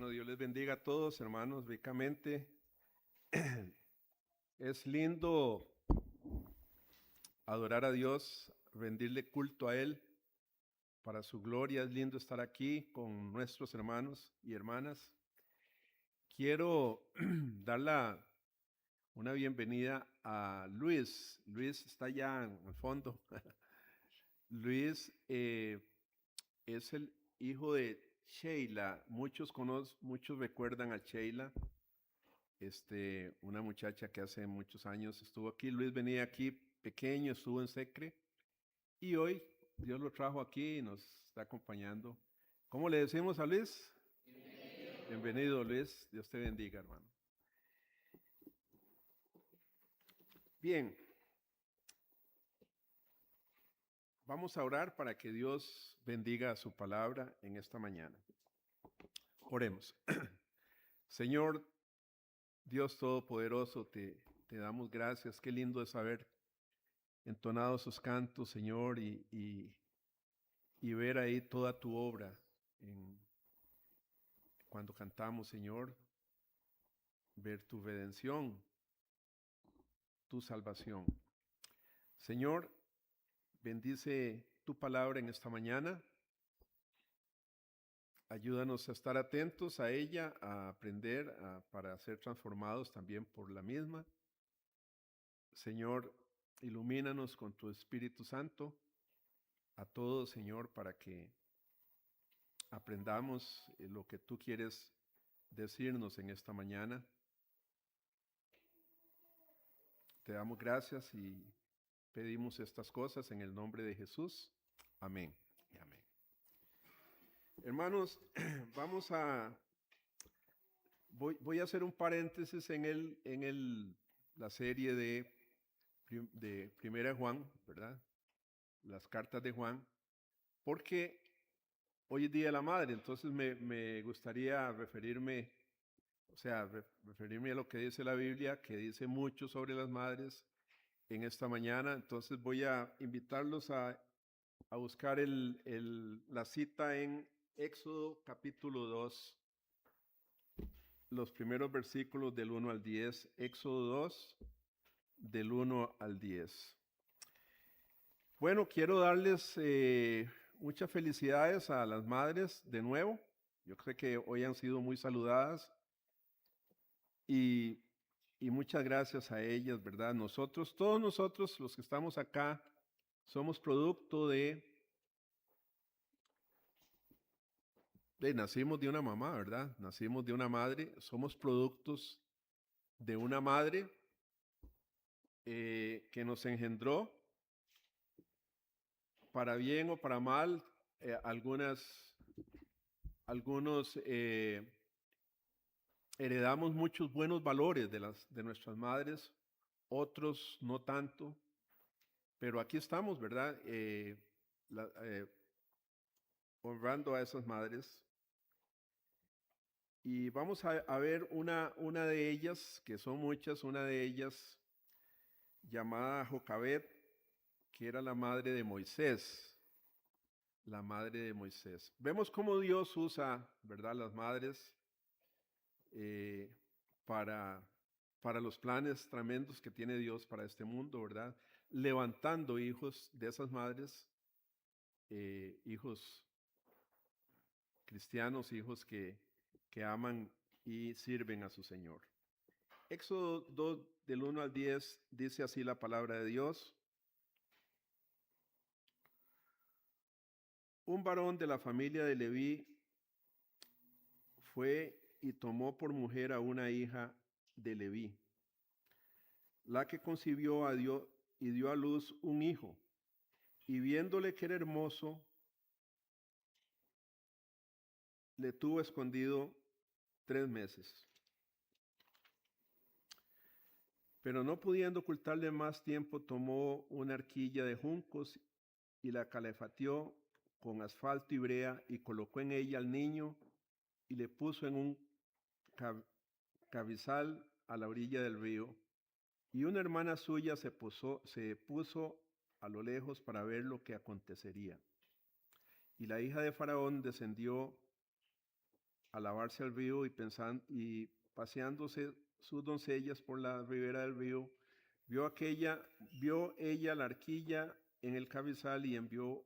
Bueno, Dios les bendiga a todos, hermanos, ricamente. Es lindo adorar a Dios, rendirle culto a Él para su gloria. Es lindo estar aquí con nuestros hermanos y hermanas. Quiero dar una bienvenida a Luis. Luis está allá en el fondo. Luis es el hijo de Sheila. Muchos recuerdan a Sheila. Una muchacha que hace muchos años estuvo aquí. Luis venía aquí pequeño, estuvo en Secre y hoy Dios lo trajo aquí y nos está acompañando. ¿Cómo le decimos a Luis? Bienvenido, Luis. Dios te bendiga, hermano. Bien, vamos a orar para que Dios bendiga su palabra en esta mañana. Oremos. Señor Dios Todopoderoso, te damos gracias. Qué lindo es haber entonado sus cantos, Señor, y ver ahí toda tu obra cuando cantamos, Señor, ver tu redención, tu salvación. Señor, bendice tu palabra en esta mañana. Ayúdanos a estar atentos a ella, a aprender, para ser transformados también por la misma. Señor, ilumínanos con tu Espíritu Santo a todos, Señor, para que aprendamos lo que tú quieres decirnos en esta mañana. Te damos gracias y pedimos estas cosas en el nombre de Jesús. Amén y amén. Hermanos, voy a hacer un paréntesis en la serie de Primera de Juan, ¿verdad? Las cartas de Juan, porque hoy es Día de la Madre, entonces me gustaría referirme a lo que dice la Biblia, que dice mucho sobre las madres en esta mañana. Entonces voy a invitarlos a buscar la cita en Éxodo capítulo 2, los primeros versículos del 1 al 10. Éxodo 2, del 1 al 10. Bueno, quiero darles muchas felicidades a las madres de nuevo. Yo creo que hoy han sido muy saludadas y muchas gracias a ellas, ¿verdad? Todos nosotros los que estamos acá, somos producto nacimos de una mamá, ¿verdad? Nacimos de una madre, somos productos de una madre que nos engendró, para bien o para mal. Algunos heredamos muchos buenos valores de nuestras madres, otros no tanto, pero aquí estamos, ¿verdad? Honrando a esas madres. Y vamos a ver una de ellas, que son muchas, una de ellas llamada Jocabed, que era la madre de Moisés. La madre de Moisés. Vemos cómo Dios usa, ¿verdad?, las madres eh, para, para los planes tremendos que tiene Dios para este mundo, ¿verdad? Levantando hijos de esas madres, hijos cristianos, hijos que aman y sirven a su Señor. Éxodo 2, del 1 al 10, dice así la palabra de Dios. Un varón de la familia de Leví fue y tomó por mujer a una hija de Leví, la que concibió a Dios y dio a luz un hijo, y viéndole que era hermoso, le tuvo escondido 3 meses. Pero no pudiendo ocultarle más tiempo, tomó una arquilla de juncos y la calefateó con asfalto y brea y colocó en ella al niño y le puso en un cabizal a la orilla del río. Y una hermana suya se puso a lo lejos para ver lo que acontecería. Y la hija de Faraón descendió a lavarse al río y paseándose sus doncellas por la ribera del río, vio ella la arquilla en el cabezal y envió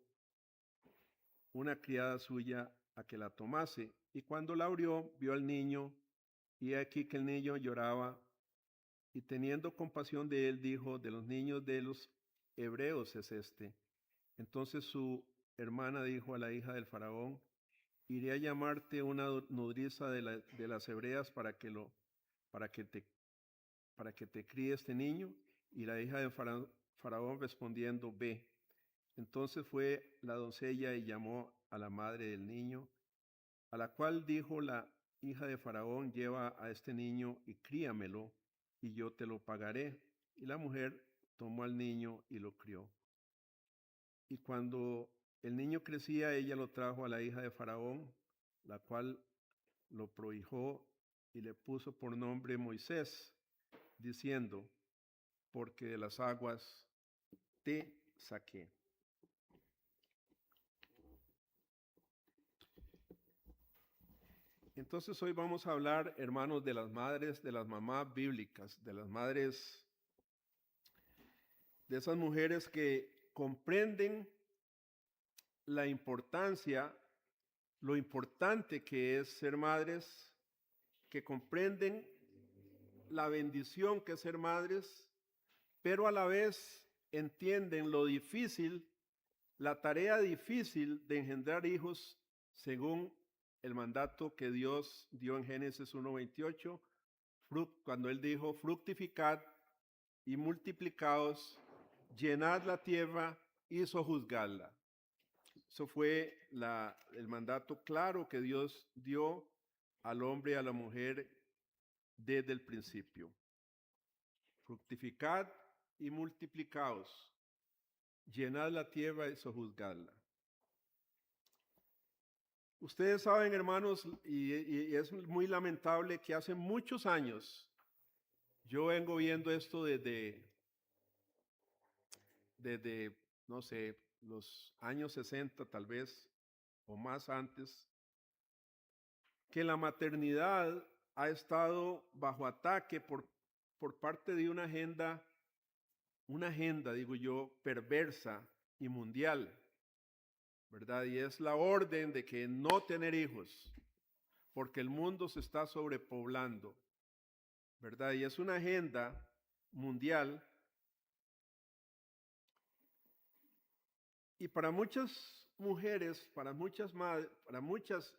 una criada suya a que la tomase. Y cuando la abrió, vio al niño, y aquí que el niño lloraba, y teniendo compasión de él, dijo: de los niños de los hebreos es este. Entonces su hermana dijo a la hija del faraón: iré a llamarte una nodriza de las hebreas para que te críe este niño. Y la hija del faraón respondiendo: ve. Entonces fue la doncella y llamó a la madre del niño, a la cual dijo la hija de faraón: lleva a este niño y críamelo, y yo te lo pagaré. Y la mujer tomó al niño y lo crió. Y cuando el niño crecía, ella lo trajo a la hija de faraón, la cual lo prohijó y le puso por nombre Moisés, diciendo: porque de las aguas te saqué. Entonces hoy vamos a hablar, hermanos, de las madres, de las mamás bíblicas, de las madres, de esas mujeres que comprenden la importancia, lo importante que es ser madres, que comprenden la bendición que es ser madres, pero a la vez entienden lo difícil, la tarea difícil de engendrar hijos según el mandato que Dios dio en Génesis 1:28, cuando Él dijo: fructificad y multiplicaos, llenad la tierra y sojuzgadla. Eso fue el mandato claro que Dios dio al hombre y a la mujer desde el principio. Fructificad y multiplicaos, llenad la tierra y sojuzgadla. Ustedes saben, hermanos, y es muy lamentable que hace muchos años, yo vengo viendo esto desde no sé, los años 60 tal vez, o más antes, que la maternidad ha estado bajo ataque por parte de una agenda, digo yo, perversa y mundial, ¿verdad? Y es la orden de que no tener hijos, porque el mundo se está sobrepoblando, ¿verdad? Y es una agenda mundial. Y para muchas mujeres, para muchas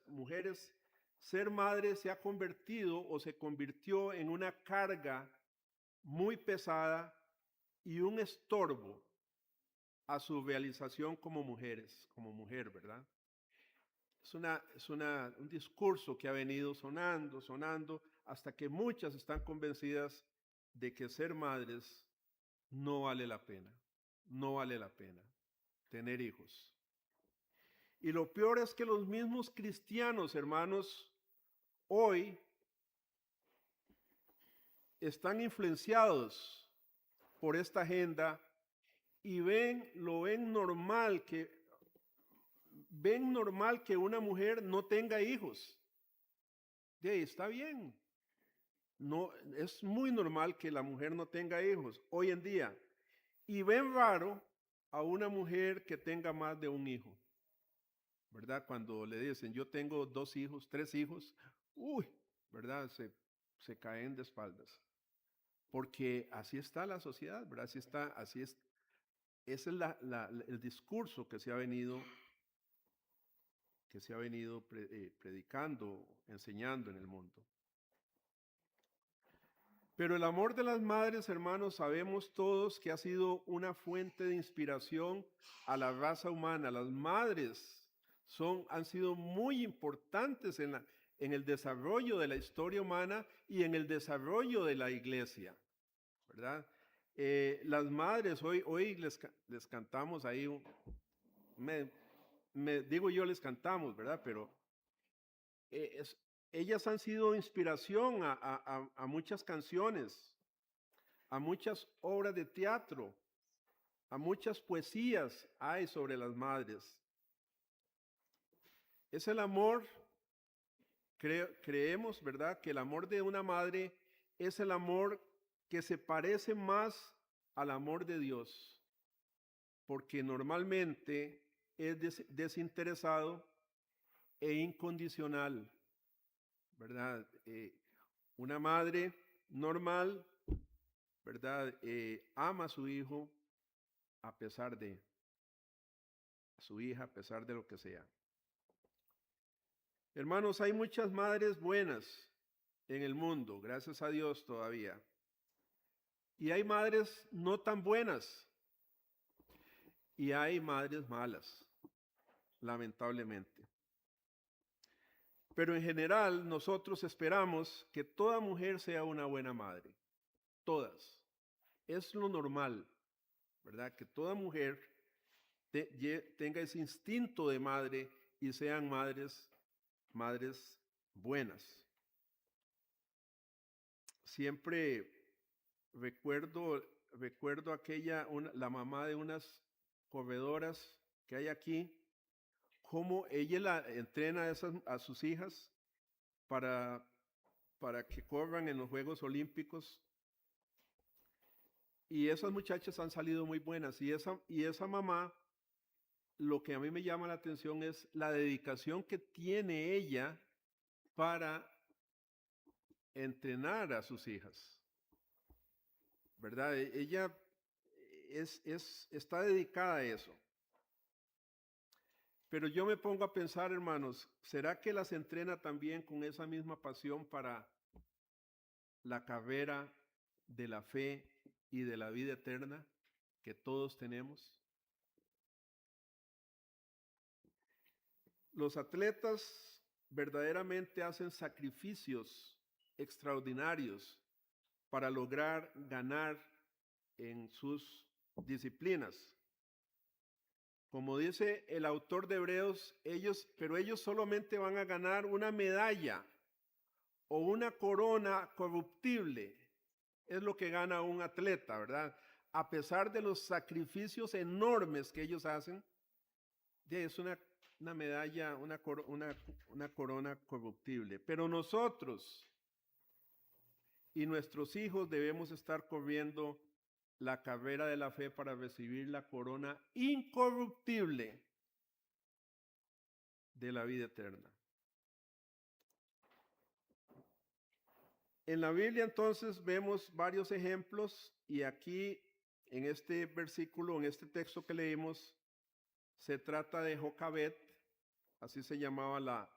mujeres, ser madre se ha convertido o se convirtió en una carga muy pesada y un estorbo a su realización como mujeres, como mujer, ¿verdad? Es un discurso que ha venido sonando, hasta que muchas están convencidas de que ser madres no vale la pena, no vale la pena tener hijos. Y lo peor es que los mismos cristianos, hermanos, hoy están influenciados por esta agenda y ven normal que una mujer no tenga hijos. Está bien. No, es muy normal que la mujer no tenga hijos hoy en día. Y ven raro a una mujer que tenga más de un hijo, ¿verdad? Cuando le dicen: yo tengo 2 hijos, 3 hijos, ¿verdad? Se caen de espaldas. Porque así está la sociedad, ¿verdad? Así es. Ese es el discurso que se ha venido predicando, enseñando en el mundo. Pero el amor de las madres, hermanos, sabemos todos que ha sido una fuente de inspiración a la raza humana. Las madres han sido muy importantes en el desarrollo de la historia humana y en el desarrollo de la iglesia, ¿verdad? Las madres, hoy les cantamos ahí, digo yo les cantamos, ¿verdad? Pero ellas han sido inspiración a muchas canciones, a muchas obras de teatro, a muchas poesías hay sobre las madres. Es el amor creemos, ¿verdad?, que el amor de una madre es el amor que se parece más al amor de Dios, porque normalmente es desinteresado e incondicional, ¿verdad? Una madre normal, ¿verdad? Ama a su hijo a pesar de, a su hija, a pesar de lo que sea. Hermanos, hay muchas madres buenas en el mundo, gracias a Dios todavía. Y hay madres no tan buenas. Y hay madres malas, lamentablemente. Pero en general nosotros esperamos que toda mujer sea una buena madre. Todas. Es lo normal, ¿verdad? Que toda mujer tenga ese instinto de madre y sean madres buenas. Siempre recuerdo la mamá de unas corredoras que hay aquí, cómo ella la entrena a sus hijas para que corran en los Juegos Olímpicos. Y esas muchachas han salido muy buenas. Y esa mamá, lo que a mí me llama la atención es la dedicación que tiene ella para entrenar a sus hijas, ¿verdad? Ella está dedicada a eso. Pero yo me pongo a pensar, hermanos, ¿será que las entrena también con esa misma pasión para la carrera de la fe y de la vida eterna que todos tenemos? Los atletas verdaderamente hacen sacrificios extraordinarios para lograr ganar en sus disciplinas. Como dice el autor de Hebreos, ellos solamente van a ganar una medalla o una corona corruptible. Es lo que gana un atleta, ¿verdad? A pesar de los sacrificios enormes que ellos hacen, es una medalla, una corona corruptible. Pero nosotros y nuestros hijos debemos estar corriendo la carrera de la fe para recibir la corona incorruptible de la vida eterna. En la Biblia entonces vemos varios ejemplos y aquí en este versículo, en este texto que leímos, se trata de Jocabed, así se llamaba la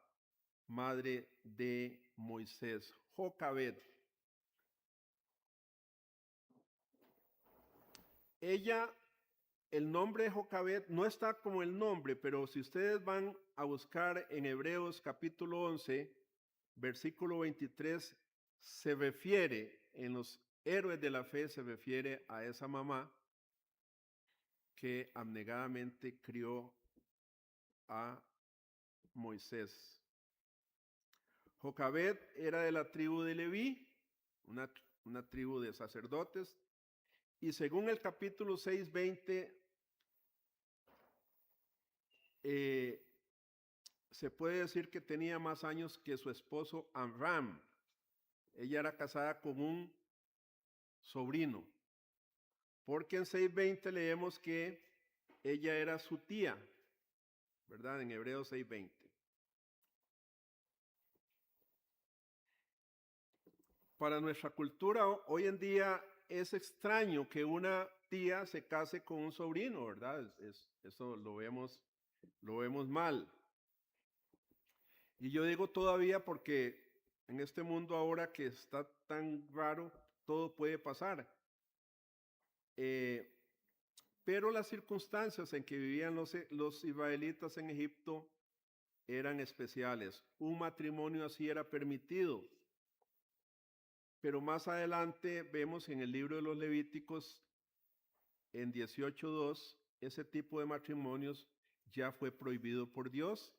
madre de Moisés, Jocabed. Ella, el nombre de Jocabed no está como el nombre, pero si ustedes van a buscar en Hebreos capítulo 11, versículo 23, se refiere, en los héroes de la fe, se refiere a esa mamá que abnegadamente crió a Moisés. Jocabed era de la tribu de Leví, una tribu de sacerdotes, y según el capítulo 6:20, se puede decir que tenía más años que su esposo Amram. Ella era casada con un sobrino, porque en 6:20 leemos que ella era su tía, ¿verdad? En Hebreos 6:20. Para nuestra cultura hoy en día es extraño que una tía se case con un sobrino, ¿verdad? Eso lo vemos mal. Y yo digo todavía porque en este mundo ahora que está tan raro, todo puede pasar. Pero las circunstancias en que vivían los israelitas en Egipto eran especiales. Un matrimonio así era permitido. Pero más adelante vemos en el libro de los Levíticos, en 18:2, ese tipo de matrimonios ya fue prohibido por Dios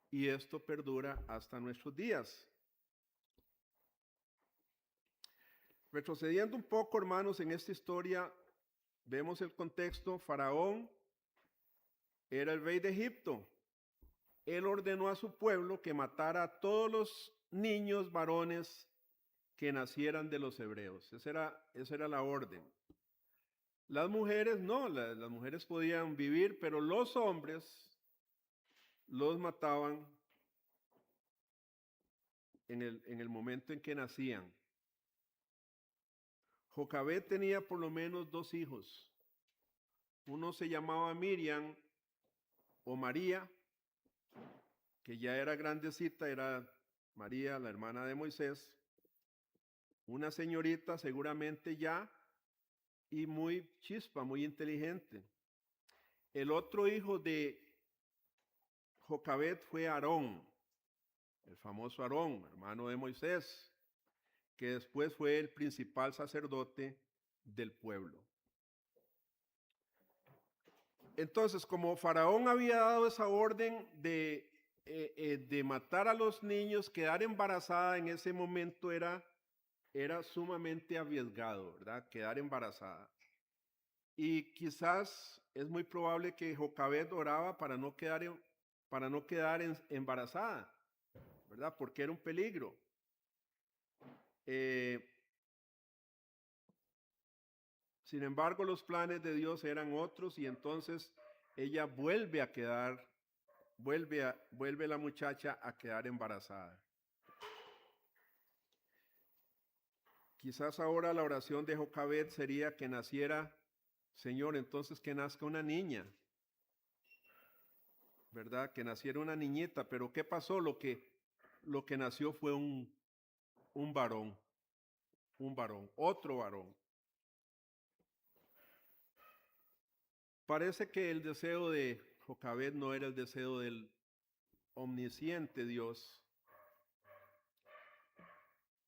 y esto perdura hasta nuestros días. Retrocediendo un poco, hermanos, en esta historia, vemos el contexto. Faraón era el rey de Egipto él ordenó a su pueblo que matara a todos los niños varones que nacieran de los hebreos. Esa era la orden. Las mujeres no, las mujeres podían vivir, pero los hombres los mataban en el momento en que nacían. Jocabed tenía por lo menos 2 hijos. Uno se llamaba Miriam o María, que ya era grandecita, era María, la hermana de Moisés, una señorita seguramente ya, y muy chispa, muy inteligente. El otro hijo de Jocabed fue Aarón, el famoso Aarón, hermano de Moisés, que después fue el principal sacerdote del pueblo. Entonces, como Faraón había dado esa orden de matar a los niños, quedar embarazada en ese momento era sumamente arriesgado, ¿verdad? Quedar embarazada. Y quizás es muy probable que Jocabed oraba para no quedar embarazada, ¿verdad? Porque era un peligro. Sin embargo, los planes de Dios eran otros y entonces ella vuelve la muchacha a quedar embarazada. Quizás ahora la oración de Jocabed sería que naciera, Señor, entonces que nazca una niña, ¿verdad? Que naciera una niñita, pero ¿qué pasó? Lo que nació fue un varón, otro varón. Parece que el deseo de Jocabed no era el deseo del omnisciente Dios.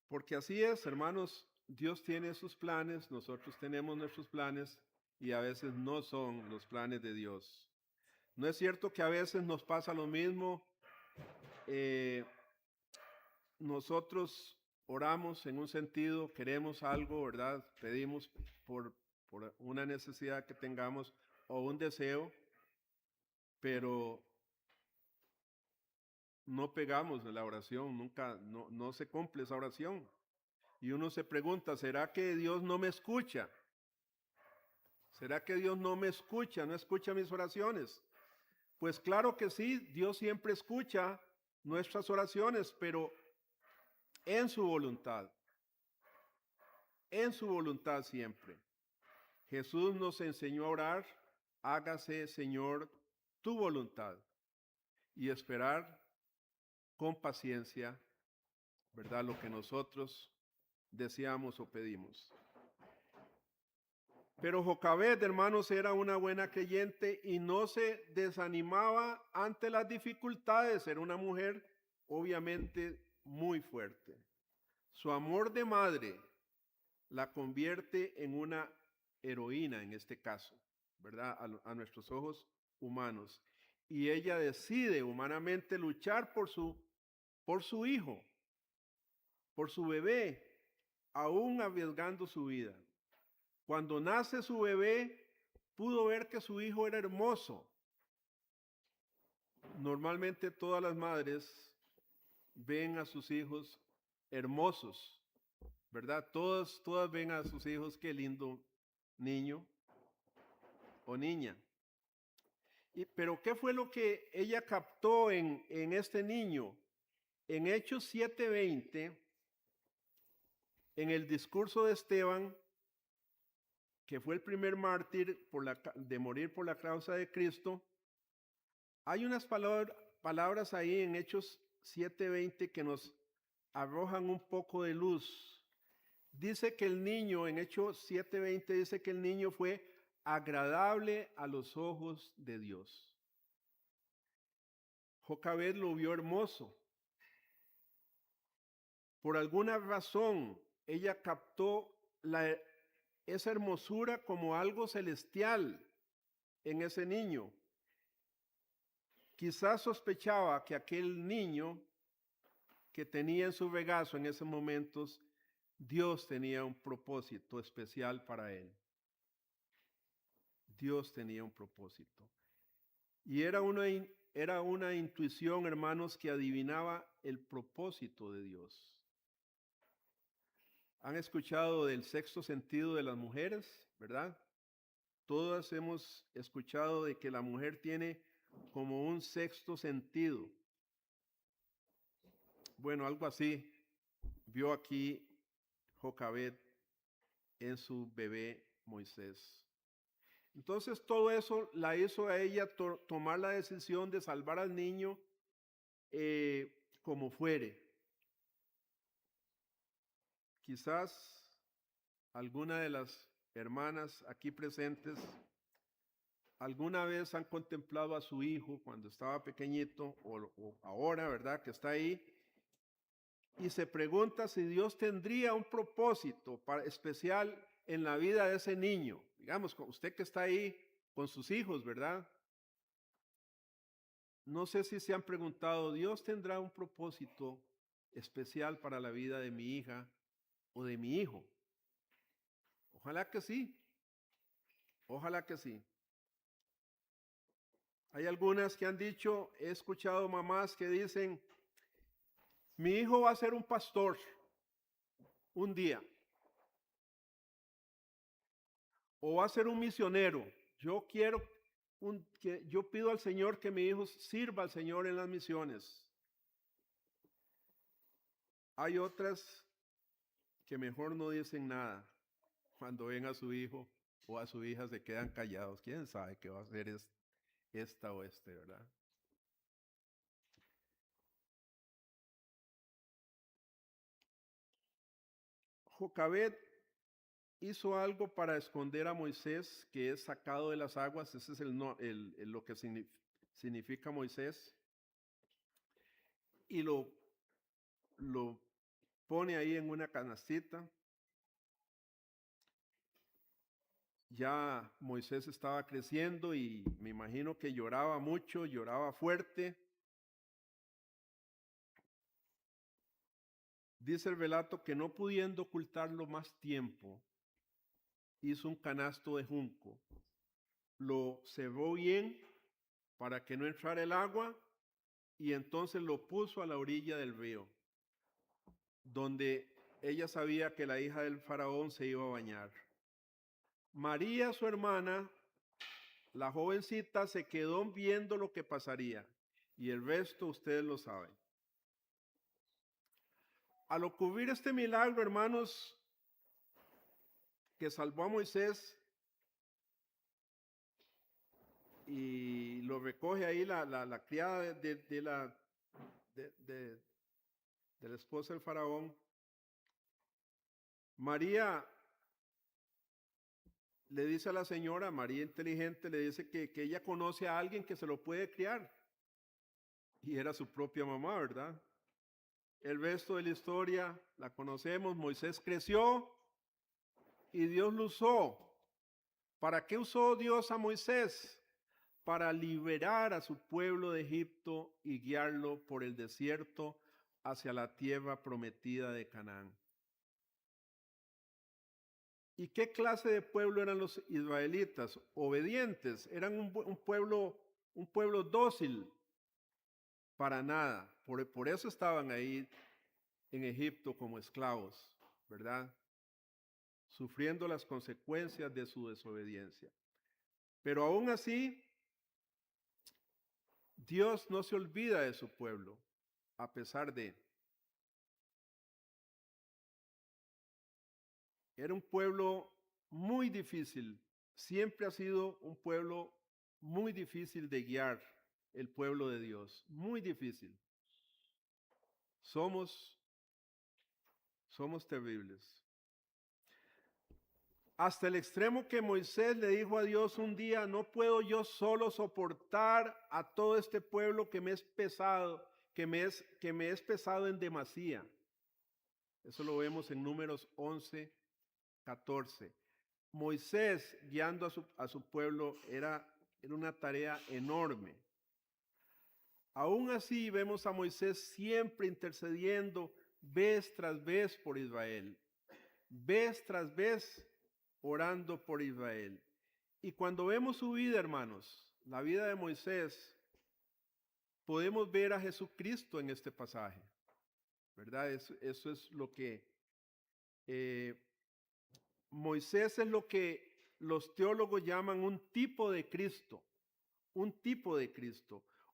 Porque así es, hermanos, Dios tiene sus planes, nosotros tenemos nuestros planes y a veces no son los planes de Dios. ¿No es cierto que a veces nos pasa lo mismo? Nosotros oramos en un sentido, queremos algo, ¿verdad? Pedimos por una necesidad que tengamos o un deseo, pero no pegamos en la oración, nunca, no se cumple esa oración. Y uno se pregunta, ¿será que Dios no me escucha? ¿Será que Dios no me escucha, no escucha mis oraciones? Pues claro que sí, Dios siempre escucha nuestras oraciones, pero en su voluntad siempre. Jesús nos enseñó a orar, hágase, Señor, tu voluntad, y esperar con paciencia, ¿verdad? Lo que nosotros deseamos o pedimos. Pero Jocabed, hermanos, era una buena creyente y no se desanimaba ante las dificultades. Era una mujer obviamente muy fuerte. Su amor de madre la convierte en una heroína en este caso, ¿verdad? A nuestros ojos humanos. Y ella decide humanamente luchar por su hijo, por su bebé, aún arriesgando su vida. Cuando nace su bebé, pudo ver que su hijo era hermoso. Normalmente todas las madres ven a sus hijos hermosos, ¿verdad? Todas ven a sus hijos, qué lindo niño o niña. Pero ¿qué fue lo que ella captó en este niño? En Hechos 7:20, en el discurso de Esteban, que fue el primer mártir de morir por la causa de Cristo, hay unas palabras ahí en Hechos 7:20 que nos arrojan un poco de luz. Dice que el niño, en Hechos 7:20, dice que el niño fue agradable a los ojos de Dios. Jocabed lo vio hermoso. Por alguna razón, ella captó esa hermosura como algo celestial en ese niño. Quizás sospechaba que aquel niño que tenía en su regazo en esos momentos, Dios tenía un propósito especial para él. Dios tenía un propósito. Y era una era una intuición, hermanos, que adivinaba el propósito de Dios. ¿Han escuchado del sexto sentido de las mujeres, verdad? Todas hemos escuchado de que la mujer tiene como un sexto sentido. Bueno, algo así vio aquí Jocabed en su bebé Moisés. Entonces todo eso la hizo a ella tomar la decisión de salvar al niño como fuere. Quizás alguna de las hermanas aquí presentes alguna vez han contemplado a su hijo cuando estaba pequeñito o ahora, ¿verdad? Que está ahí y se pregunta si Dios tendría un propósito especial en la vida de ese niño. Digamos, usted que está ahí con sus hijos, ¿verdad? No sé si se han preguntado, ¿Dios tendrá un propósito especial para la vida de mi hija o de mi hijo? Ojalá que sí. Ojalá que sí. Hay algunas que han dicho, he escuchado mamás que dicen, mi hijo va a ser un pastor un día. O va a ser un misionero. Yo quiero yo pido al Señor que mi hijo sirva al Señor en las misiones. Hay otras que mejor no dicen nada. Cuando ven a su hijo o a su hija se quedan callados. ¿Quién sabe qué va a hacer esta o este, verdad? Jocabed hizo algo para esconder a Moisés, que es sacado de las aguas. Ese es lo que significa Moisés. Y lo pone ahí en una canastita. Ya Moisés estaba creciendo y me imagino que lloraba mucho, lloraba fuerte. Dice el relato que no pudiendo ocultarlo más tiempo, hizo un canasto de junco, lo cebó bien para que no entrara el agua y entonces lo puso a la orilla del río, donde ella sabía que la hija del faraón se iba a bañar. María, su hermana, la jovencita, se quedó viendo lo que pasaría y el resto ustedes lo saben. Al ocurrir este milagro, hermanos, que salvó a Moisés y lo recoge ahí la criada de la esposa del faraón, María le dice a la señora, María inteligente, le dice que ella conoce a alguien que se lo puede criar. Y era su propia mamá, ¿verdad? El resto de la historia la conocemos. Moisés creció y Dios lo usó. ¿Para qué usó Dios a Moisés? Para liberar a su pueblo de Egipto y guiarlo por el desierto hacia la tierra prometida de Canaán. ¿Y qué clase de pueblo eran los israelitas? Obedientes, eran un pueblo dócil. Para nada, por eso estaban ahí en Egipto como esclavos, ¿verdad? Sufriendo las consecuencias de su desobediencia. Pero aún así, Dios no se olvida de su pueblo, a pesar de. Era un pueblo muy difícil, siempre ha sido un pueblo muy difícil de guiar, el pueblo de Dios, muy difícil. Somos terribles. Hasta el extremo que Moisés le dijo a Dios un día, no puedo yo solo soportar a todo este pueblo que me es pesado, que me es pesado en demasía. Eso lo vemos en Números 11, 14. Moisés guiando a su pueblo era una tarea enorme. Aún así vemos a Moisés siempre intercediendo vez tras vez por Israel. Vez tras vez orando por Israel. Y cuando vemos su vida, hermanos, la vida de Moisés, podemos ver a Jesucristo en este pasaje, ¿verdad? Eso es lo que Moisés es lo que los teólogos llaman un tipo de Cristo,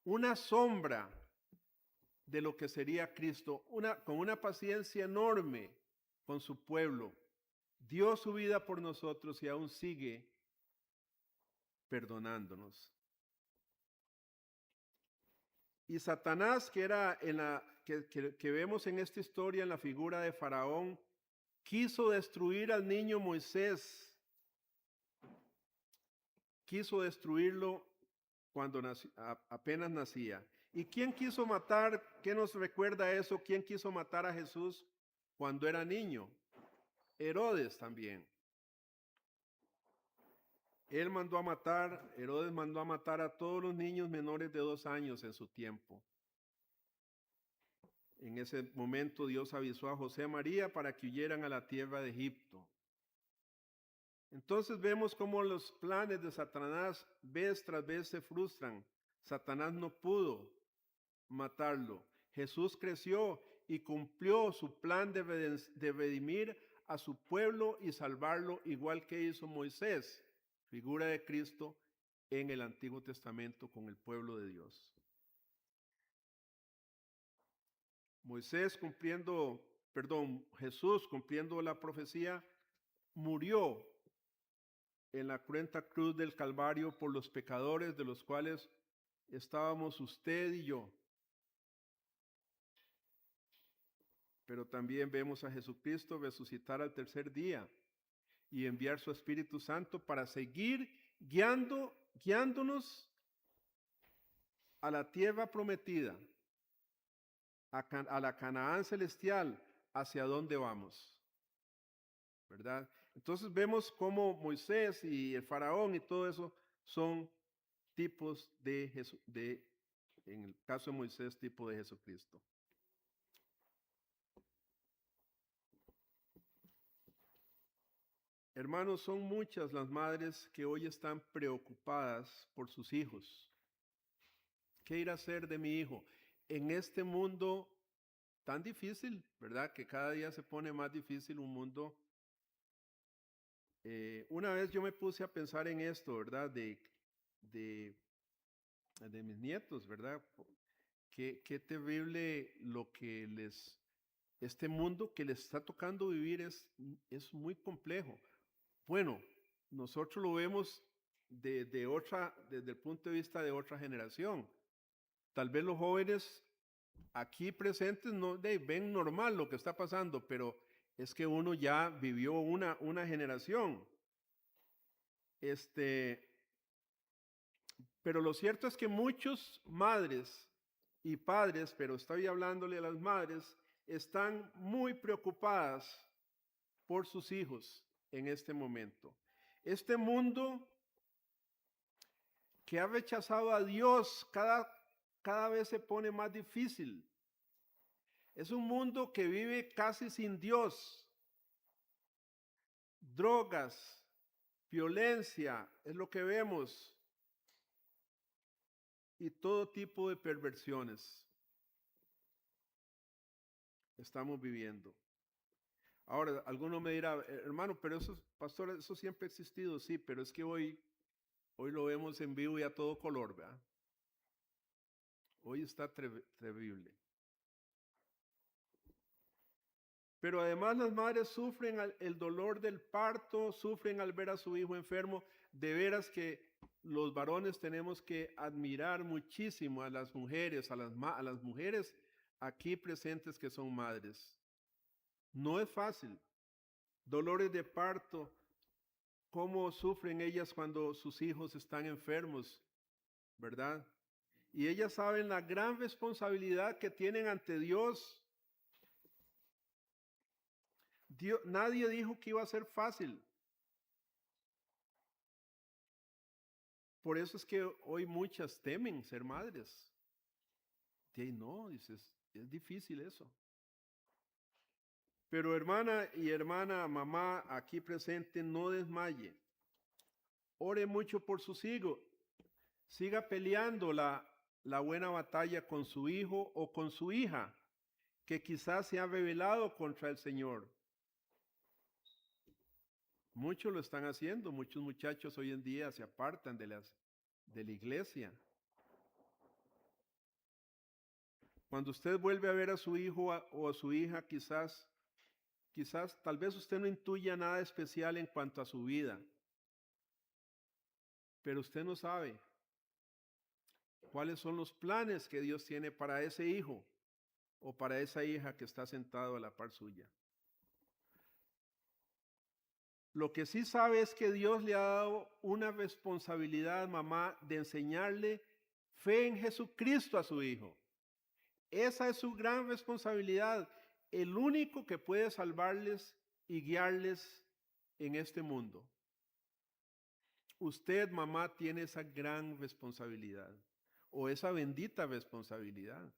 una sombra de lo que sería Cristo, con una paciencia enorme con su pueblo. Dio su vida por nosotros y aún sigue perdonándonos. Y Satanás, que era que vemos en esta historia en la figura de Faraón, quiso destruir al niño Moisés. Quiso destruirlo cuando apenas nacía. ¿Y quién quiso matar? ¿Qué nos recuerda eso? ¿Quién quiso matar a Jesús cuando era niño? Herodes también. Herodes mandó a matar a todos los niños menores de 2 años en su tiempo. En ese momento Dios avisó a José y María para que huyeran a la tierra de Egipto. Entonces vemos cómo los planes de Satanás vez tras vez se frustran. Satanás no pudo matarlo. Jesús creció y cumplió su plan de redimir a su pueblo y salvarlo, igual que hizo Moisés, figura de Cristo en el Antiguo Testamento con el pueblo de Dios. Jesús cumpliendo la profecía, murió en la cruenta cruz del Calvario por los pecadores de los cuales estábamos usted y yo. Pero también vemos a Jesucristo resucitar al tercer día y enviar su Espíritu Santo para seguir guiándonos a la tierra prometida, a la Canaán celestial, hacia dónde vamos, ¿verdad? Entonces vemos cómo Moisés y el faraón y todo eso son tipos en el caso de Moisés, tipo de Jesucristo. Hermanos, son muchas las madres que hoy están preocupadas por sus hijos. ¿Qué irá a hacer de mi hijo en este mundo tan difícil, verdad? Que cada día se pone más difícil un mundo. Una vez yo me puse a pensar en esto, ¿verdad? De mis nietos, ¿verdad? Qué terrible lo que este mundo que les está tocando vivir es muy complejo. Bueno, nosotros lo vemos desde el punto de vista de otra generación. Tal vez los jóvenes aquí presentes no ven normal lo que está pasando, pero es que uno ya vivió una generación. Pero lo cierto es que muchos madres y padres, pero estoy hablándole a las madres, están muy preocupadas por sus hijos en este momento. Este mundo que ha rechazado a Dios cada vez se pone más difícil. Es un mundo que vive casi sin Dios. Drogas, violencia, es lo que vemos. Y todo tipo de perversiones estamos viviendo. Ahora, alguno me dirá, hermano, pero eso, pastor, eso siempre ha existido. Sí, pero es que hoy lo vemos en vivo y a todo color, ¿verdad? Hoy está terrible. Pero además las madres sufren el dolor del parto, sufren al ver a su hijo enfermo. De veras que los varones tenemos que admirar muchísimo a las mujeres, a las mujeres aquí presentes que son madres. No es fácil. Dolores de parto, cómo sufren ellas cuando sus hijos están enfermos, ¿verdad? Y ellas saben la gran responsabilidad que tienen ante Dios. Nadie dijo que iba a ser fácil. Por eso es que hoy muchas temen ser madres. Y no, dices, es difícil eso. Pero hermana, mamá aquí presente, no desmaye. Ore mucho por sus hijos. Siga peleando la buena batalla con su hijo o con su hija, que quizás se ha rebelado contra el Señor. Muchos lo están haciendo, muchos muchachos hoy en día se apartan de la iglesia. Cuando usted vuelve a ver a su hijo o a su hija, quizás tal vez usted no intuya nada especial en cuanto a su vida, pero usted no sabe cuáles son los planes que Dios tiene para ese hijo o para esa hija que está sentado a la par suya. Lo que sí sabe es que Dios le ha dado una responsabilidad, mamá, de enseñarle fe en Jesucristo a su hijo. Esa es su gran responsabilidad, el único que puede salvarles y guiarles en este mundo. Usted, mamá, tiene esa gran responsabilidad o esa bendita responsabilidad.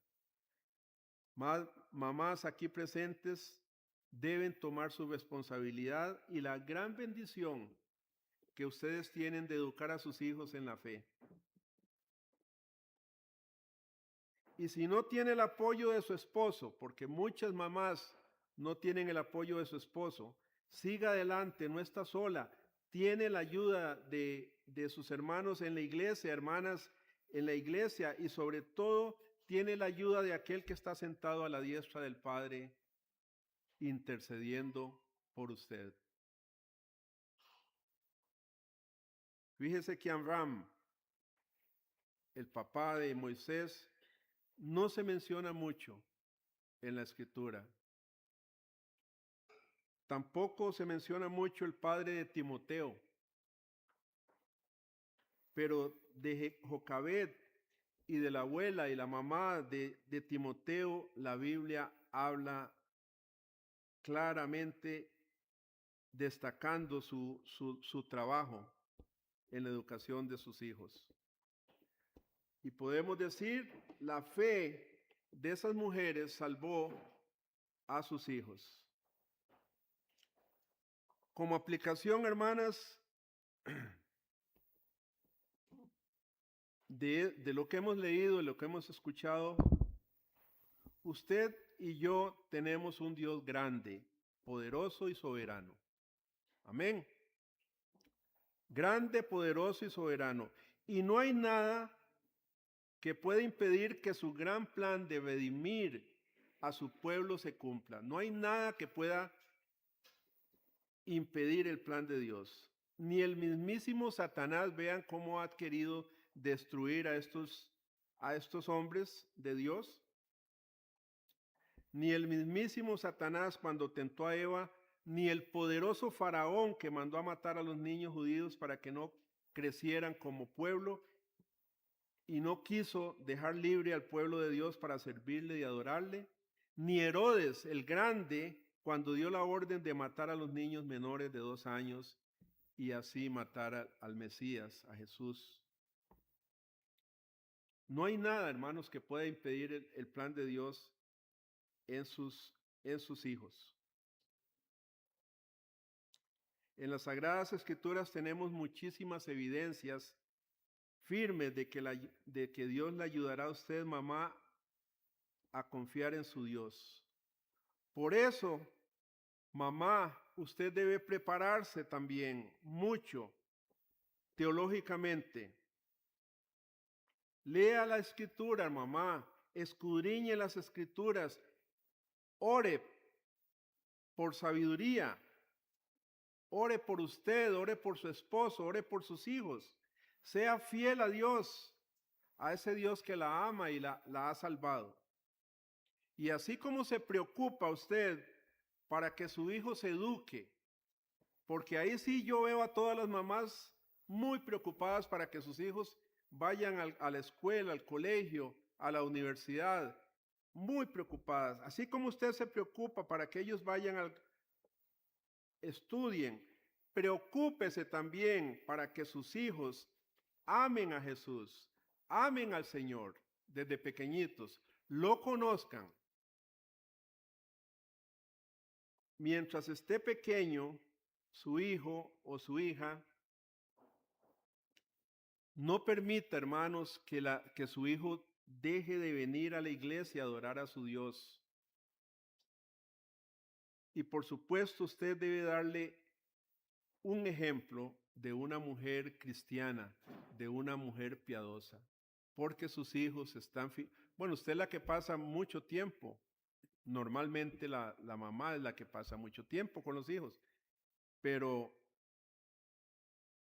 Mamás aquí presentes deben tomar su responsabilidad y la gran bendición que ustedes tienen de educar a sus hijos en la fe. Y si no tiene el apoyo de su esposo, porque muchas mamás no tienen el apoyo de su esposo, siga adelante, no está sola, tiene la ayuda de sus hermanos en la iglesia, hermanas en la iglesia, y sobre todo tiene la ayuda de aquel que está sentado a la diestra del Padre, intercediendo por usted. Fíjese que Amram, el papá de Moisés, no se menciona mucho en la escritura. Tampoco se menciona mucho el padre de Timoteo, pero de Jocabed y de la abuela y la mamá de Timoteo, la Biblia habla claramente destacando su trabajo en la educación de sus hijos. Y podemos decir, la fe de esas mujeres salvó a sus hijos. Como aplicación, hermanas, de lo que hemos leído, de lo que hemos escuchado, usted y yo tenemos un Dios grande, poderoso y soberano. Amén. Grande, poderoso y soberano. Y no hay nada que pueda impedir que su gran plan de redimir a su pueblo se cumpla. No hay nada que pueda impedir el plan de Dios. Ni el mismísimo Satanás, vean cómo ha querido destruir a estos hombres de Dios. Ni el mismísimo Satanás cuando tentó a Eva, ni el poderoso faraón que mandó a matar a los niños judíos para que no crecieran como pueblo y no quiso dejar libre al pueblo de Dios para servirle y adorarle, ni Herodes el grande cuando dio la orden de matar a los niños menores de 2 años y así matar al Mesías, a Jesús. No hay nada, hermanos, que pueda impedir el plan de Dios en sus hijos. En las Sagradas Escrituras tenemos muchísimas evidencias firmes de que Dios le ayudará a usted, mamá, a confiar en su Dios. Por eso, mamá, usted debe prepararse también mucho teológicamente. Lea la Escritura, mamá, escudriñe las Escrituras, ore por sabiduría, ore por usted, ore por su esposo, ore por sus hijos. Sea fiel a Dios, a ese Dios que la ama y la ha salvado. Y así como se preocupa usted para que su hijo se eduque, porque ahí sí yo veo a todas las mamás muy preocupadas para que sus hijos vayan a la escuela, al colegio, a la universidad, muy preocupadas. Así como usted se preocupa para que ellos estudien, preocúpese también para que sus hijos amen a Jesús, amen al Señor desde pequeñitos, lo conozcan. Mientras esté pequeño, su hijo o su hija, no permita, hermanos, que su hijo deje de venir a la iglesia a adorar a su Dios. Y por supuesto, usted debe darle un ejemplo de una mujer cristiana, de una mujer piadosa, porque sus hijos están... Bueno, usted es la que pasa mucho tiempo. Normalmente la mamá es la que pasa mucho tiempo con los hijos, pero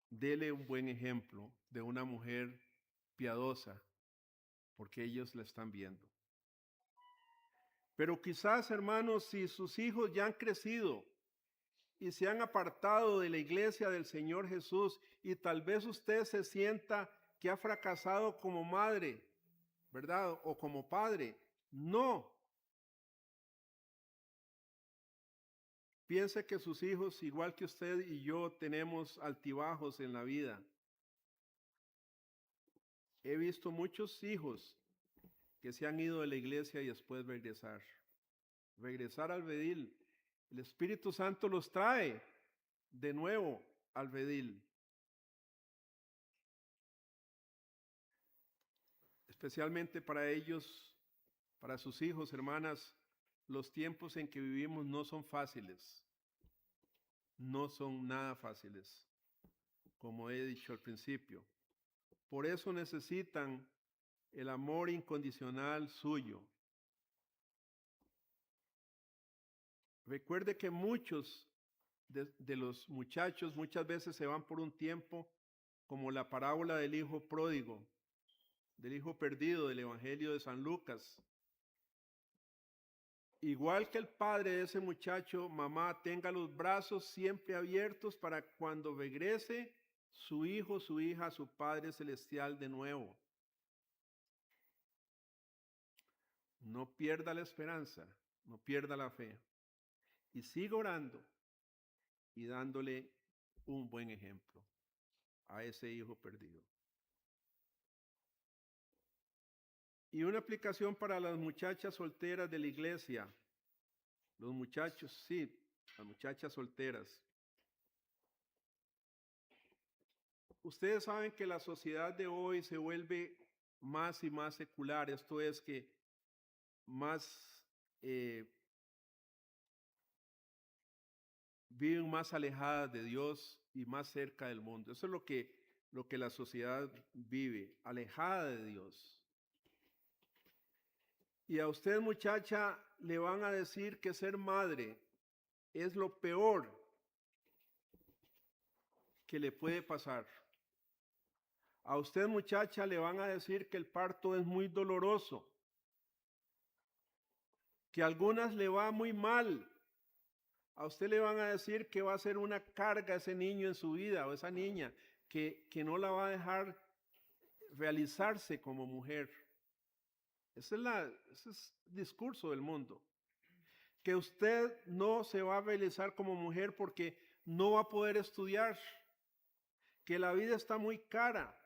dele un buen ejemplo de una mujer piadosa, porque ellos la están viendo. Pero quizás, hermanos, si sus hijos ya han crecido y se han apartado de la iglesia del Señor Jesús y tal vez usted se sienta que ha fracasado como madre, ¿verdad? O como padre. No. Piense que sus hijos, igual que usted y yo, tenemos altibajos en la vida. He visto muchos hijos que se han ido de la iglesia y después regresar al Bedil. El Espíritu Santo los trae de nuevo al Bedil. Especialmente para ellos, para sus hijos, hermanas, los tiempos en que vivimos no son fáciles. No son nada fáciles, como he dicho al principio. Por eso necesitan el amor incondicional suyo. Recuerde que muchos de los muchachos muchas veces se van por un tiempo, como la parábola del hijo pródigo, del hijo perdido del Evangelio de San Lucas. Igual que el padre de ese muchacho, mamá, tenga los brazos siempre abiertos para cuando regrese su hijo, su hija, su Padre Celestial de nuevo. No pierda la esperanza, no pierda la fe. Y siga orando y dándole un buen ejemplo a ese hijo perdido. Y una aplicación para las muchachas solteras de la iglesia. Los muchachos, sí, las muchachas solteras. Ustedes saben que la sociedad de hoy se vuelve más y más secular. Esto es que más viven más alejadas de Dios y más cerca del mundo. Eso es lo que la sociedad vive, alejada de Dios. Y a usted, muchacha, le van a decir que ser madre es lo peor que le puede pasar. A usted, muchacha, le van a decir que el parto es muy doloroso, que a algunas le va muy mal. A usted le van a decir que va a ser una carga ese niño en su vida o esa niña, que no la va a dejar realizarse como mujer. Ese es el discurso del mundo. Que usted no se va a realizar como mujer porque no va a poder estudiar. Que la vida está muy cara.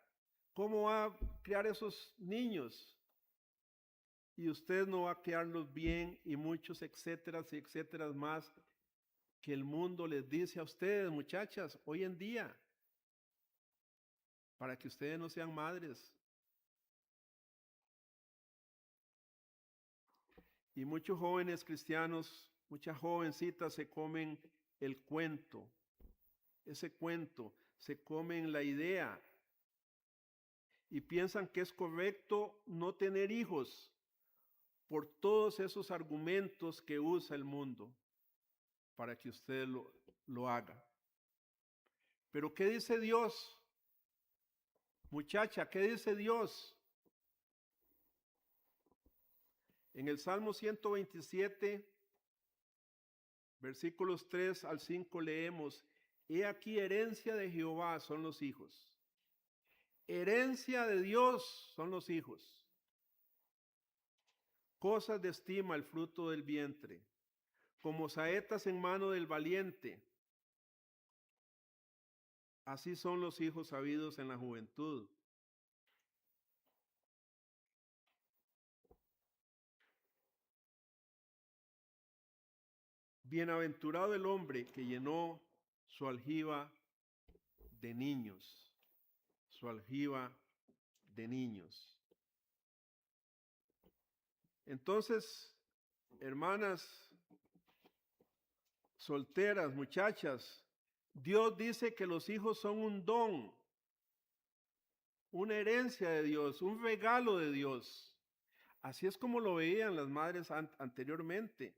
¿Cómo va a criar esos niños? Y usted no va a criarlos bien y muchos etcétera y etcétera más que el mundo les dice a ustedes, muchachas, hoy en día, para que ustedes no sean madres. Y muchos jóvenes cristianos, muchas jovencitas se comen el cuento, ese cuento, se comen la idea y piensan que es correcto no tener hijos por todos esos argumentos que usa el mundo para que usted lo haga. Pero ¿qué dice Dios? Muchacha, ¿qué dice Dios? En el Salmo 127, versículos 3 al 5 leemos, he aquí herencia de Jehová son los hijos. Herencia de Dios son los hijos. Cosas de estima el fruto del vientre, como saetas en mano del valiente. Así son los hijos habidos en la juventud. Bienaventurado el hombre que llenó su aljiba de niños, su aljiba de niños. Entonces, hermanas solteras, muchachas, Dios dice que los hijos son un don, una herencia de Dios, un regalo de Dios. Así es como lo veían las madres anteriormente.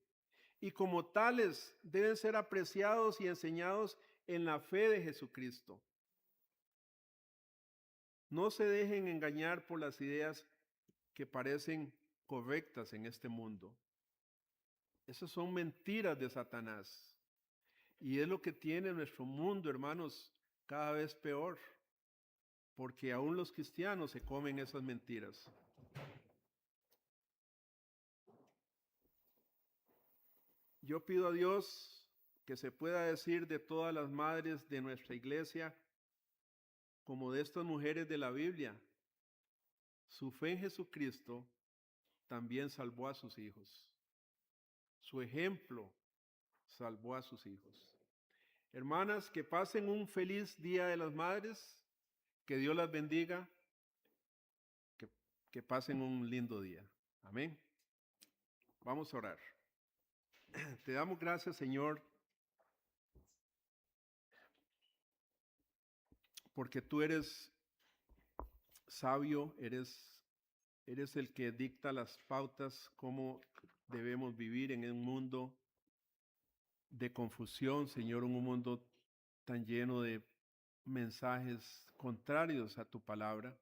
Y como tales deben ser apreciados y enseñados en la fe de Jesucristo. No se dejen engañar por las ideas que parecen correctas en este mundo. Esas son mentiras de Satanás. Y es lo que tiene nuestro mundo, hermanos, cada vez peor. Porque aún los cristianos se comen esas mentiras. Yo pido a Dios que se pueda decir de todas las madres de nuestra iglesia, como de estas mujeres de la Biblia, su fe en Jesucristo también salvó a sus hijos. Su ejemplo salvó a sus hijos. Hermanas, que pasen un feliz Día de las Madres, que Dios las bendiga, que pasen un lindo día. Amén. Vamos a orar. Te damos gracias, Señor, porque tú eres sabio, eres el que dicta las pautas, cómo debemos vivir en un mundo de confusión, Señor, en un mundo tan lleno de mensajes contrarios a tu palabra.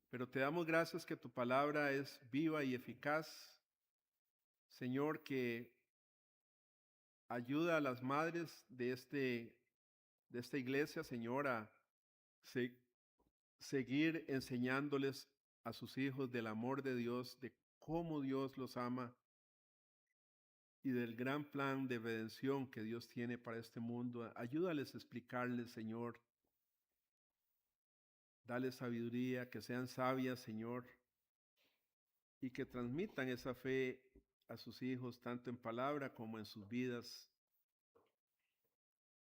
Pero te damos gracias que tu palabra es viva y eficaz, Señor, que ayuda a las madres de esta iglesia, Señor, a seguir enseñándoles a sus hijos del amor de Dios, de cómo Dios los ama y del gran plan de redención que Dios tiene para este mundo. Ayúdales a explicarles, Señor. Dale sabiduría, que sean sabias, Señor, y que transmitan esa fe a sus hijos, tanto en palabra como en sus vidas.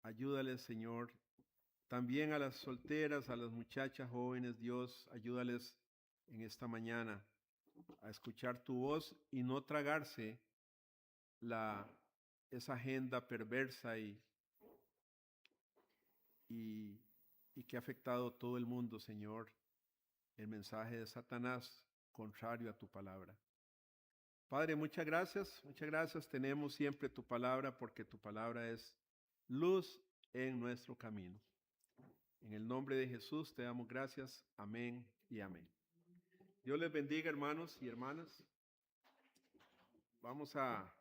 Ayúdales, Señor. También a las solteras, a las muchachas jóvenes, Dios, ayúdales en esta mañana a escuchar tu voz y no tragarse esa agenda perversa y que ha afectado a todo el mundo, Señor, el mensaje de Satanás contrario a tu palabra. Padre, muchas gracias. Tenemos siempre tu palabra porque tu palabra es luz en nuestro camino. En el nombre de Jesús te damos gracias. Amén y amén. Dios les bendiga, hermanos y hermanas. Vamos a